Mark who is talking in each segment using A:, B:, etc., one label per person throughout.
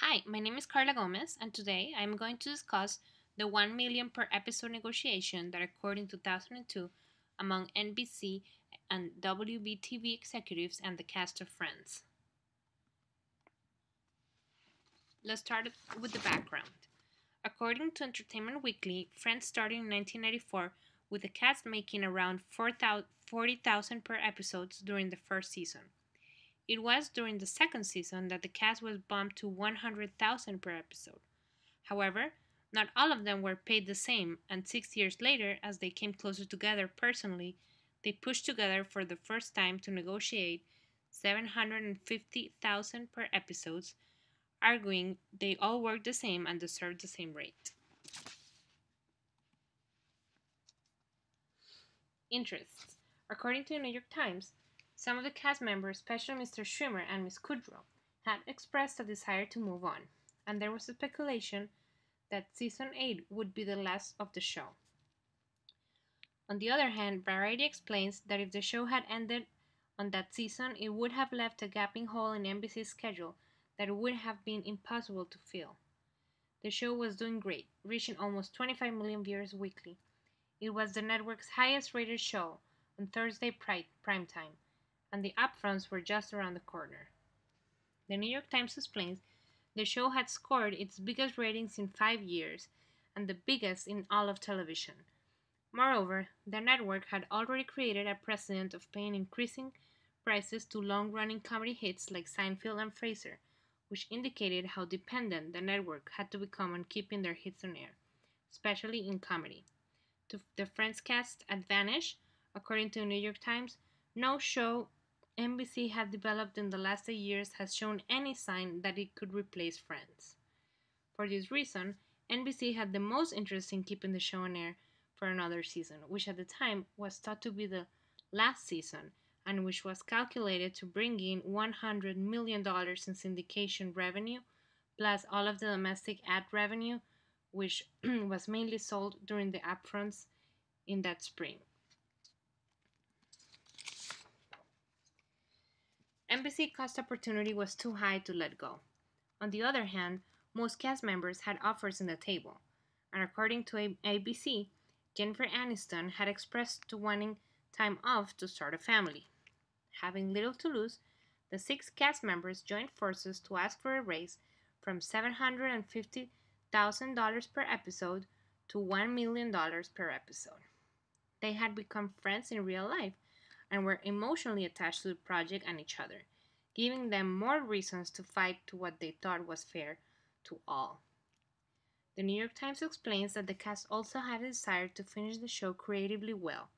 A: Hi, my name is Carla Gomez, and today I am going to discuss the 1 million per episode negotiation that occurred in 2002 among NBC and WBTV executives and the cast of Friends. Let's start with the background. According to Entertainment Weekly, Friends started in 1994 with the cast making around 40,000 per episode during the first season. It was during the second season that the cast was bumped to 100,000 per episode. However, not all of them were paid the same, and 6 years later, as they came closer together personally, they pushed together for the first time to negotiate 750,000 per episodes, arguing they all worked the same and deserved the same rate. Interests. According to the New York Times, some of the cast members, especially Mr. Schwimmer and Miss Kudrow, had expressed a desire to move on, and there was a speculation that season 8 would be the last of the show. On the other hand, Variety explains that if the show had ended on that season, it would have left a gaping hole in NBC's schedule that would have been impossible to fill. The show was doing great, reaching almost 25 million viewers weekly. It was the network's highest rated show on Thursday prime time, and the upfronts were just around the corner. The New York Times explains the show had scored its biggest ratings in 5 years and the biggest in all of television. Moreover, the network had already created a precedent of paying increasing prices to long-running comedy hits like Seinfeld and Frasier, which indicated how dependent the network had to become on keeping their hits on air, especially in comedy. To the Friends cast's advantage, according to the New York Times, no show NBC had developed in the last 8 years has shown any sign that it could replace Friends. For this reason, NBC had the most interest in keeping the show on air for another season, which at the time was thought to be the last season and which was calculated to bring in $100 million in syndication revenue, plus all of the domestic ad revenue, which was mainly sold during the upfronts in that spring. NBC cost opportunity was too high to let go. On the other hand, most cast members had offers on the table, and according to ABC, Jennifer Aniston had expressed to wanting time off to start a family. Having little to lose, the 6 cast members joined forces to ask for a raise from $750,000 per episode to $1 million per episode. They had become friends in real life and were emotionally attached to the project and each other, giving them more reasons to fight to what they thought was fair to all. The New York Times explains that the cast also had a desire to finish the show creatively well,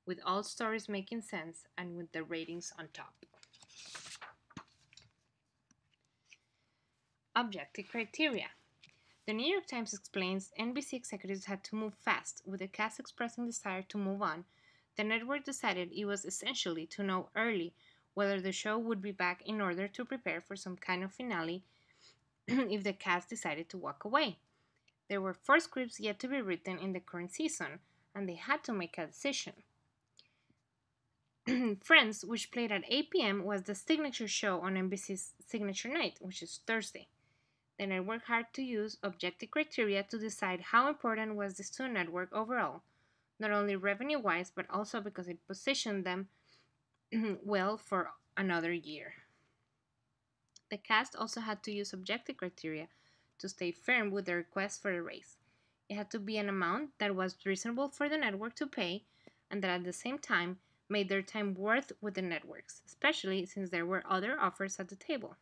A: with all stories making sense and with the ratings on top. Objective criteria. The New York Times explains NBC executives had to move fast, with the cast expressing desire to move on. The network decided it was essentially to know early whether the show would be back in order to prepare for some kind of finale if the cast decided to walk away. There were 4 scripts yet to be written in the current season, and they had to make a decision. Friends, which played at 8 p.m., was the signature show on NBC's signature night, which is Thursday. The network had to use objective criteria to decide how important was this to the network overall, not only revenue-wise, but also because it positioned them well for another year. The cast also had to use objective criteria to stay firm with the request for a raise. It had to be an amount that was reasonable for the network to pay and that at the same time made their time worth with the networks, especially since there were other offers at the table.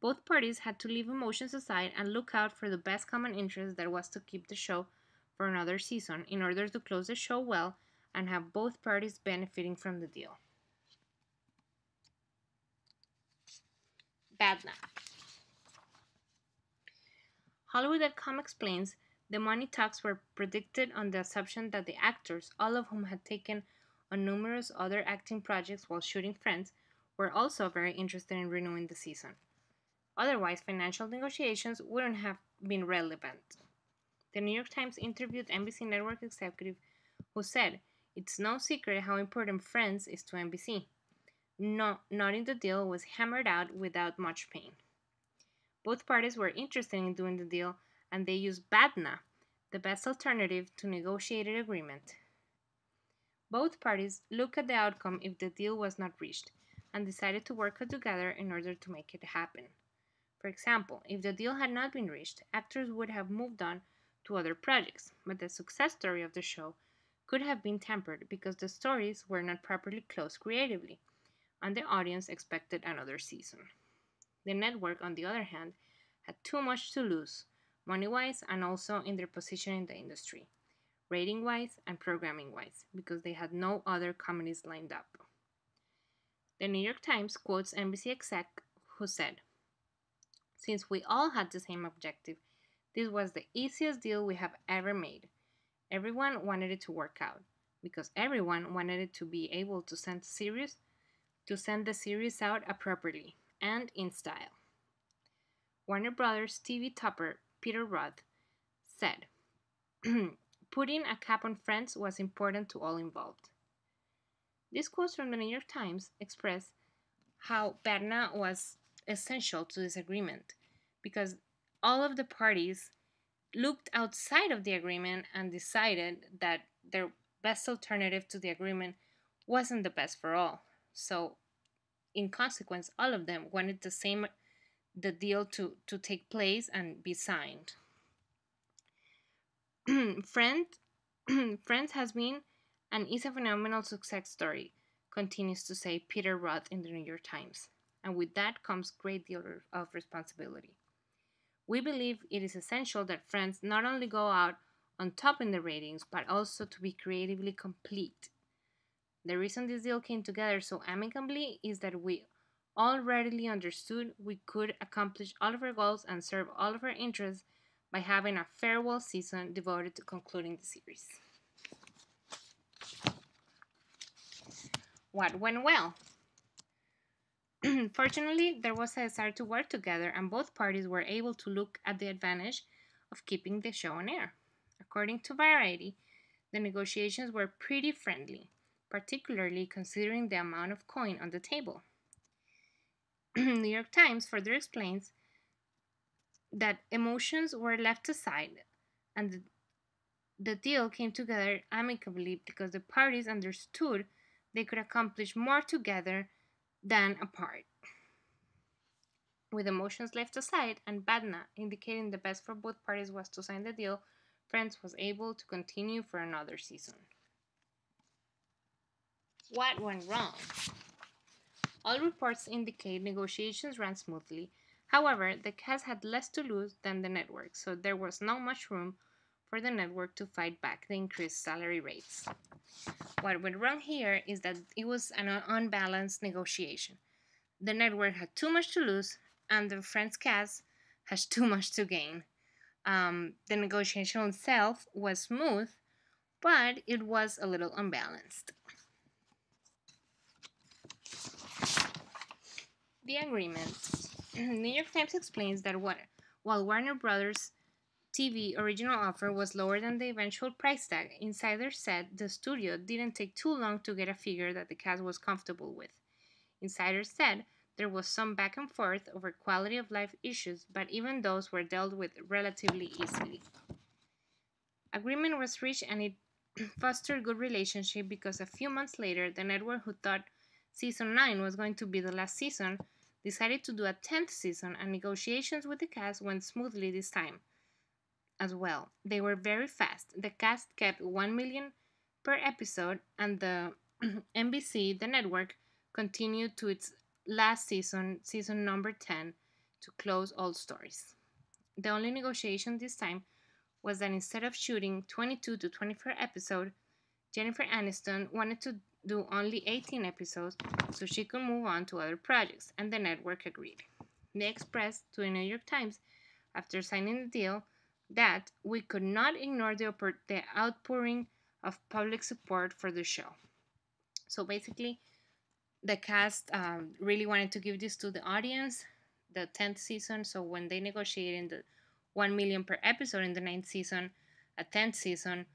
A: Both parties had to leave emotions aside and look out for the best common interest that was to keep the show for another season in order to close the show well and have both parties benefiting from the deal. Bad Night. Hollywood.com explains the money talks were predicted on the assumption that the actors, all of whom had taken on numerous other acting projects while shooting Friends, were also very interested in renewing the season. Otherwise, financial negotiations wouldn't have been relevant. The New York Times interviewed NBC Network executive who said, "It's no secret how important Friends is to NBC. Not in the deal was hammered out without much pain. Both parties were interested in doing the deal, and they used BADNA, the best alternative to negotiated agreement. Both parties looked at the outcome if the deal was not reached and decided to work together in order to make it happen. For example, if the deal had not been reached, actors would have moved on to other projects, but the success story of the show could have been tempered because the stories were not properly closed creatively, and the audience expected another season. The network, on the other hand, had too much to lose, money wise and also in their position in the industry, rating wise and programming wise, because they had no other comedies lined up. The New York Times quotes NBC exec who said, "Since we all had the same objective, this was the easiest deal we have ever made. Everyone wanted it to work out because everyone wanted it to be able to send the series out appropriately and in style." Warner Brothers TV topper Peter Roth said, "Putting a cap on Friends was important to all involved." These quotes from the New York Times express how Berna was essential to this agreement because all of the parties looked outside of the agreement and decided that their best alternative to the agreement wasn't the best for all. So, in consequence, all of them wanted the deal to take place and be signed. Friend, Friends has been and is a phenomenal success story, continues to say Peter Roth in the New York Times. And with that comes great deal of responsibility. We believe it is essential that Friends not only go out on top in the ratings, but also to be creatively complete. The reason this deal came together so amicably is that we all readily understood we could accomplish all of our goals and serve all of our interests by having a farewell season devoted to concluding the series. What went well? Fortunately, there was a desire to work together, and both parties were able to look at the advantage of keeping the show on air. According to Variety, the negotiations were pretty friendly, particularly considering the amount of coin on the table. New York Times further explains that emotions were left aside and the deal came together amicably because the parties understood they could accomplish more together than apart. With emotions left aside and Badna indicating the best for both parties was to sign the deal, Friends was able to continue for another season. What went wrong? All reports indicate negotiations ran smoothly. However, the cast had less to lose than the network, so there was not much room for the network to fight back the increased salary rates. What went wrong here is that it was an unbalanced negotiation. The network had too much to lose, and the Friends cast has too much to gain. The negotiation itself was smooth, but it was a little unbalanced. The agreement. New York Times explains that while Warner Brothers TV original offer was lower than the eventual price tag, insiders said the studio didn't take too long to get a figure that the cast was comfortable with. Insiders said there was some back and forth over quality of life issues, but even those were dealt with relatively easily. Agreement was reached and it fostered good relationship because a few months later, the network who thought season 9 was going to be the last season decided to do a 10th season, and negotiations with the cast went smoothly this time as well. They were very fast. The cast kept 1 million per episode, and the NBC, the network, continued to its last season, season number 10, to close all stories. The only negotiation this time was that instead of shooting 22 to 24 episodes, Jennifer Aniston wanted to do only 18 episodes so she could move on to other projects, and the network agreed. They expressed to the New York Times after signing the deal that we could not ignore the outpouring of public support for the show. So basically, the cast really wanted to give this to the audience, the 10th season. So when they negotiated the 1 million per episode in the 9th season, a 10th season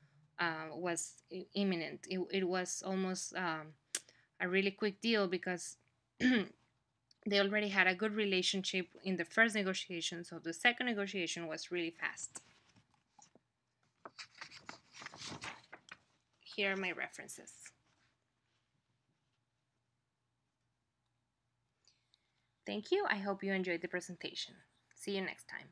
A: was imminent. It was almost a really quick deal because They already had a good relationship in the first negotiation, so the second negotiation was really fast. Here are my references. Thank you. I hope you enjoyed the presentation. See you next time.